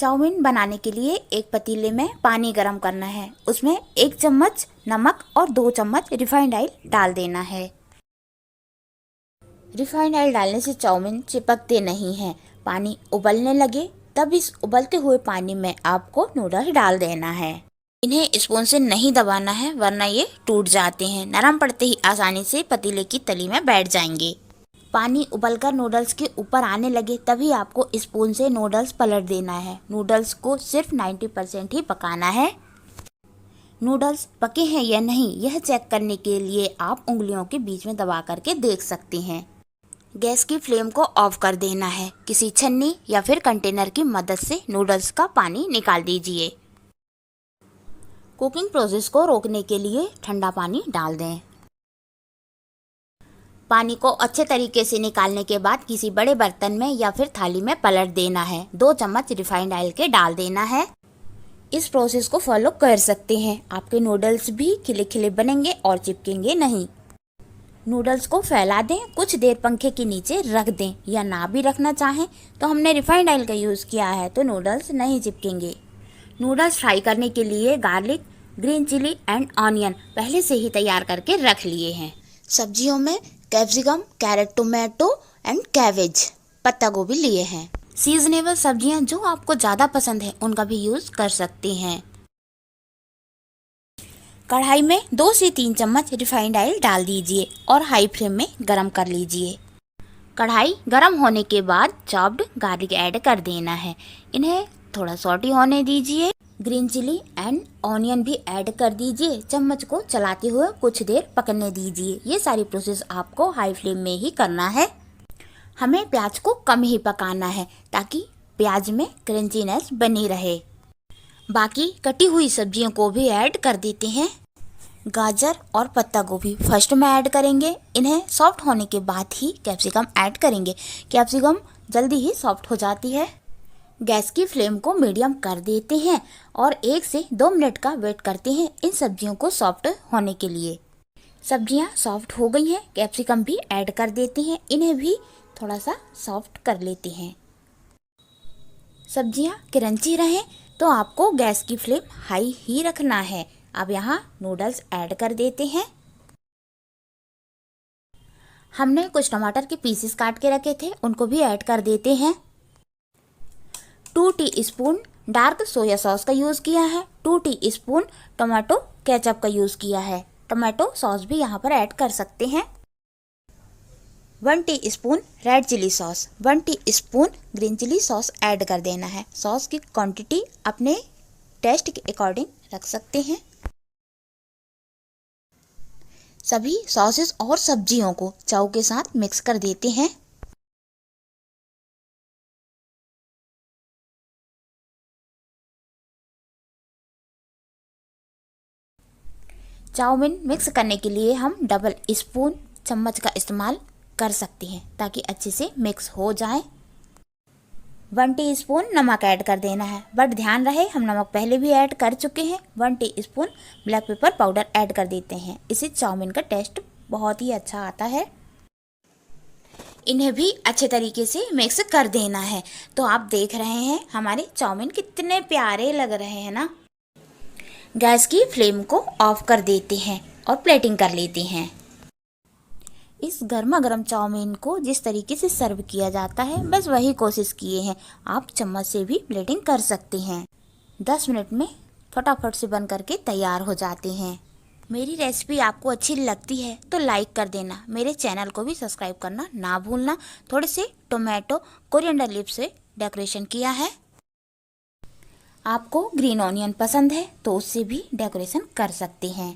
Chowmein बनाने के लिए एक पतीले में पानी गरम करना है। उसमें 1 चम्मच नमक और 2 चम्मच रिफाइंड ऑयल डाल देना है। रिफाइंड ऑयल डालने से चाउमीन चिपकते नहीं हैं। पानी उबलने लगे तब इस उबलते हुए पानी में आपको नूडल्स डाल देना है। इन्हें स्पून से नहीं दबाना है वरना ये टूट जाते हैं। नरम पड़ते ही आसानी से पतीले की तली में बैठ जाएंगे। पानी उबलकर नूडल्स के ऊपर आने लगे तभी आपको स्पून से नूडल्स पलट देना है। नूडल्स को सिर्फ 90% ही पकाना है। नूडल्स पके हैं या नहीं यह चेक करने के लिए आप उंगलियों के बीच में दबा करके देख सकते हैं। गैस की फ्लेम को ऑफ कर देना है। किसी छन्नी या फिर कंटेनर की मदद से नूडल्स का पानी निकाल दीजिए। कुकिंग प्रोसेस को रोकने के लिए ठंडा पानी डाल दें। पानी को अच्छे तरीके से निकालने के बाद किसी बड़े बर्तन में या फिर थाली में पलट देना है। 2 चम्मच रिफाइंड ऑयल के डाल देना है। इस प्रोसेस को फॉलो कर सकते हैं। आपके नूडल्स भी खिले खिले बनेंगे और चिपकेंगे नहीं। नूडल्स को फैला दें, कुछ देर पंखे के नीचे रख दें या ना भी रखना चाहें तो हमने रिफाइंड ऑयल का यूज़ किया है तो नूडल्स नहीं चिपकेंगे। नूडल्स फ्राई करने के लिए garlic, green chilli and onion पहले से ही तैयार करके रख लिए हैं। सब्जियों में capsicum, carrot, tomato and cabbage, पत्ता गोभी लिए हैं। सीजनेबल सब्जियां जो आपको ज़्यादा पसंद है उनका भी यूज़ कर सकते हैं। कढ़ाई में 2 से 3 चम्मच रिफाइंड ऑयल डाल दीजिए और हाई फ्लेम में गरम कर लीजिए। कढ़ाई गरम होने के बाद चॉप्ड गार्लिक ऐड कर देना है। इन्हें थोड़ा सॉटी होने दीजिए। ग्रीन चिली एंड ऑनियन भी ऐड कर दीजिए। चम्मच को चलाते हुए कुछ देर पकने दीजिए। ये सारी प्रोसेस आपको हाई फ्लेम में ही करना है। हमें प्याज को कम ही पकाना है ताकि प्याज में क्रंचीनेस बनी रहे। बाकी कटी हुई सब्जियों को भी ऐड कर देते हैं। गाजर और पत्ता गोभी फर्स्ट में ऐड करेंगे। इन्हें सॉफ्ट होने के बाद ही कैप्सिकम ऐड करेंगे। कैप्सिकम जल्दी ही सॉफ्ट हो जाती है। गैस की फ्लेम को मीडियम कर देते हैं और 1 से 2 मिनट का वेट करते हैं इन सब्जियों को सॉफ्ट होने के लिए। सब्जियां सॉफ्ट हो गई हैं। कैप्सिकम भी ऐड कर देते हैं। इन्हें भी थोड़ा सा सॉफ्ट कर लेते हैं। सब्जियां क्रंची रहें तो आपको गैस की फ्लेम हाई ही रखना है। अब यहाँ नूडल्स ऐड कर देते हैं। हमने कुछ टमाटर के पीसेस काट के रखे थे उनको भी ऐड कर देते हैं। 2 टीस्पून डार्क सोया सॉस का यूज़ किया है। 2 टीस्पून टमाटो केचप का यूज़ किया है। टमाटो सॉस भी यहाँ पर ऐड कर सकते हैं। 1 teaspoon red chilli sauce, 1 teaspoon green chilli sauce add कर देना है। सॉस की क्वांटिटी अपने टेस्ट के अकॉर्डिंग रख सकते हैं। सभी सॉसेस और सब्जियों को चाव के साथ मिक्स कर देते हैं। चाउमीन मिक्स करने के लिए हम डबल स्पून चम्मच का इस्तेमाल कर सकते हैं ताकि अच्छे से मिक्स हो जाए। 1 टीस्पून नमक ऐड कर देना है बट ध्यान रहे हम नमक पहले भी ऐड कर चुके हैं। 1 teaspoon black pepper powder add कर देते हैं। इससे चाउमीन का टेस्ट बहुत ही अच्छा आता है। इन्हें भी अच्छे तरीके से मिक्स कर देना है। तो आप देख रहे हैं हमारे चाउमीन कितने प्यारे लग रहे हैं ना। गैस की फ्लेम को ऑफ कर देते हैं और प्लेटिंग कर लेते हैं। इस गर्मा गर्म चाउमीन को जिस तरीके से सर्व किया जाता है बस वही कोशिश किए हैं। आप चम्मच से भी प्लेटिंग कर सकते हैं। 10 मिनट में फटाफट से बन करके तैयार हो जाते हैं। मेरी रेसिपी आपको अच्छी लगती है तो लाइक कर देना। मेरे चैनल को भी सब्सक्राइब करना ना भूलना। थोड़े से टोमेटो कोरिएंडर लीव्स से डेकोरेशन किया है। आपको ग्रीन ऑनियन पसंद है तो उससे भी डेकोरेशन कर सकते हैं।